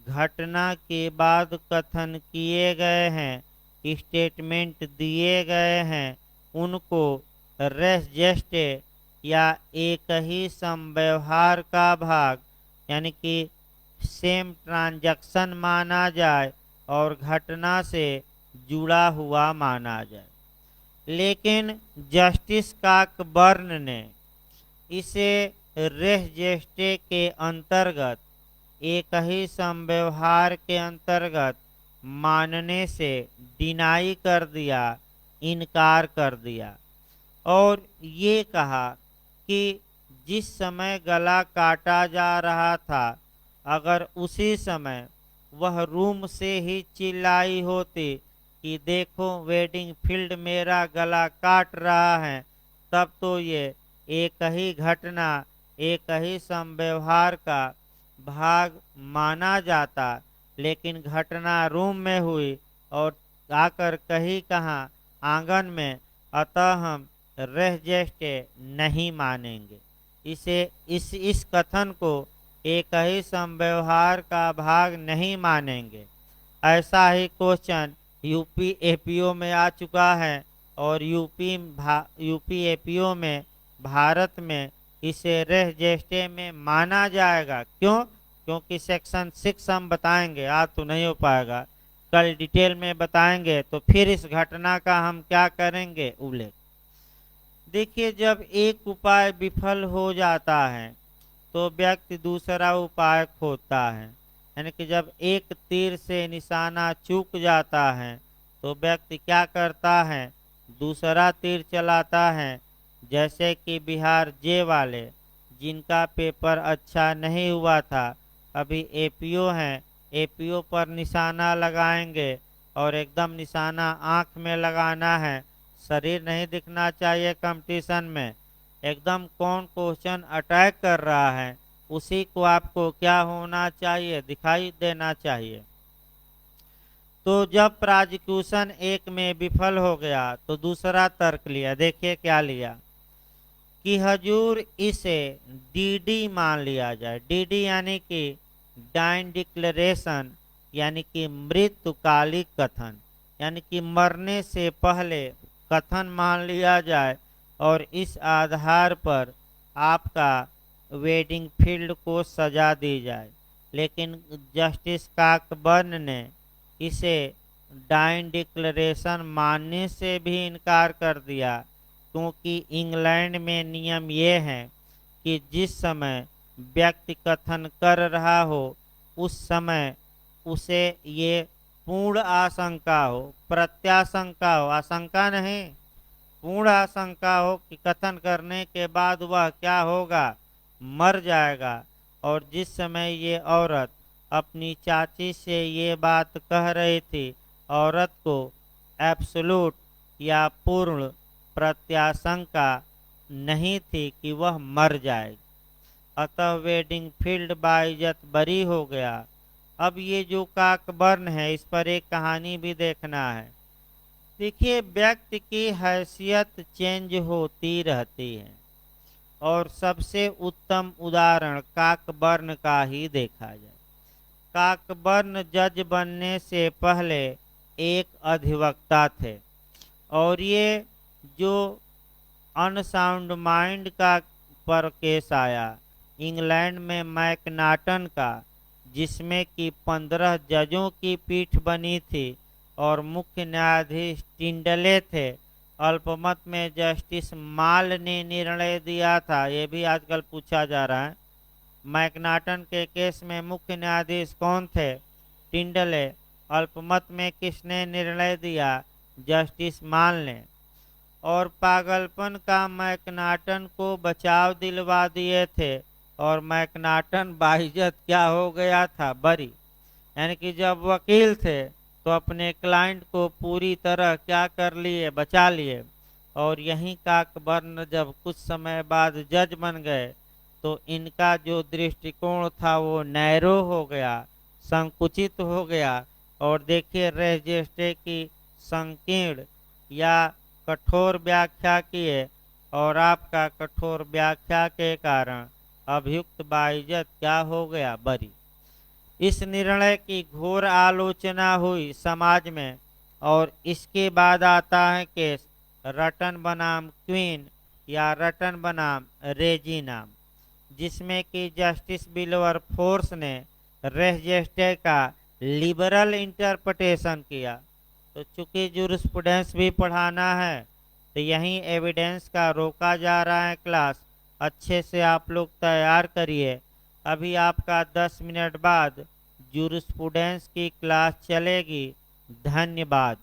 S1: घटना के बाद कथन किए गए हैं, स्टेटमेंट दिए गए हैं, उनको रेस जेस्टे या एक ही समव्यवहार का भाग, यानी कि सेम ट्रांजैक्शन माना जाए और घटना से जुड़ा हुआ माना जाए। लेकिन जस्टिस काकबर्न ने इसे रेस जेस्टे के अंतर्गत, एक ही समव्यवहार के अंतर्गत मानने से डिनाई कर दिया, इनकार कर दिया, और ये कहा कि जिस समय गला काटा जा रहा था, अगर उसी समय वह रूम से ही चिल्लाई होती कि देखो वेडिंग फील्ड मेरा गला काट रहा है, तब तो ये एक ही घटना, एक ही समव्यवहार का भाग माना जाता। लेकिन घटना रूम में हुई और आकर कहीं कहाँ आंगन में, अतः हम रेस जेस्टे नहीं मानेंगे। इस कथन को एक ही समव्यवहार का भाग नहीं मानेंगे। ऐसा ही क्वेश्चन यूपी एपीओ में आ चुका है और यूपी एपीओ में भारत में इसे रेस जेस्टे में माना जाएगा। क्यों? क्योंकि सेक्शन 6 हम बताएंगे, आज तो नहीं हो पाएगा, कल डिटेल में बताएंगे। तो फिर इस घटना का हम क्या करेंगे, उल्लेख। देखिए, जब एक उपाय विफल हो जाता है तो व्यक्ति दूसरा उपाय खोजता है। यानी कि जब एक तीर से निशाना चूक जाता है तो व्यक्ति क्या करता है, दूसरा तीर चलाता है। जैसे कि बिहार जे वाले जिनका पेपर अच्छा नहीं हुआ था, अभी एपीओ हैं, एपीओ पर निशाना लगाएंगे और एकदम निशाना आंख में लगाना है, शरीर नहीं दिखना चाहिए कंपटीशन में। एकदम कौन क्वेश्चन अटैक कर रहा है उसी को आपको क्या होना चाहिए, दिखाई देना चाहिए। तो जब प्रोसिक्यूशन एक में विफल हो गया तो दूसरा तर्क लिया। देखिए क्या लिया कि हजूर इसे डीडी मान लिया जाए। डीडी यानी कि डाइन डिक्लेरेशन, यानी कि मृत्युकालिक कथन, यानी कि मरने से पहले कथन मान लिया जाए और इस आधार पर आपका वेडिंग फील्ड को सजा दी जाए। लेकिन जस्टिस काकबर्न ने इसे डाइन डिक्लेरेशन मानने से भी इनकार कर दिया, क्योंकि इंग्लैंड में नियम ये है कि जिस समय व्यक्ति कथन कर रहा हो उस समय उसे ये पूर्ण आशंका हो, प्रत्याशंका हो, आशंका नहीं, पूर्ण आशंका हो कि कथन करने के बाद वह क्या होगा, मर जाएगा। और जिस समय ये औरत अपनी चाची से ये बात कह रही थी, औरत को एब्सोल्यूट या पूर्ण प्रत्याशंका नहीं थी कि वह मर जाएगी। अतः वेडिंग फील्ड बाइज्जत बरी हो गया। अब ये जो काकबर्न है इस पर एक कहानी भी देखना है। देखिए व्यक्ति की हैसियत चेंज होती रहती है और सबसे उत्तम उदाहरण काकबर्न का ही देखा जाए। काकबर्न जज बनने से पहले एक अधिवक्ता थे और ये जो अनसाउंड माइंड का पर केस आया इंग्लैंड में मैकनाटन का, जिसमें कि 15 जजों की पीठ बनी थी और मुख्य न्यायाधीश टिंडले थे। अल्पमत में जस्टिस माल ने निर्णय दिया था, ये भी आजकल पूछा जा रहा है। मैकनाटन के केस में मुख्य न्यायाधीश कौन थे, टिंडले। अल्पमत में किसने निर्णय दिया, जस्टिस माल ने। और पागलपन का मैकनाटन को बचाव दिलवा दिए थे और मैकनाटन बाइज्जत क्या हो गया था, बरी। यानी कि जब वकील थे तो अपने क्लाइंट को पूरी तरह क्या कर लिए, बचा लिए। और यहीं काकबर्न जब कुछ समय बाद जज बन गए तो इनका जो दृष्टिकोण था वो नैरो हो गया, संकुचित हो गया। और देखिए रेजिस्ट्रे की संकीर्ण या कठोर व्याख्या किए और आपका कठोर व्याख्या के कारण अभियुक्त बाइज्जत क्या हो गया, बरी। इस निर्णय की घोर आलोचना हुई समाज में। और इसके बाद आता है केस रटन बनाम क्वीन या रटन बनाम रेजिना, जिसमें कि जस्टिस विल्बरफोर्स ने रेजिस्ट्रे का लिबरल इंटरप्रिटेशन किया। तो चूंकि जूरिस्प्रूडेंस भी पढ़ाना है तो यहीं एविडेंस का रोका जा रहा है क्लास, अच्छे से आप लोग तैयार करिए। अभी आपका 10 मिनट बाद जूरिस्प्रूडेंस की क्लास चलेगी। धन्यवाद।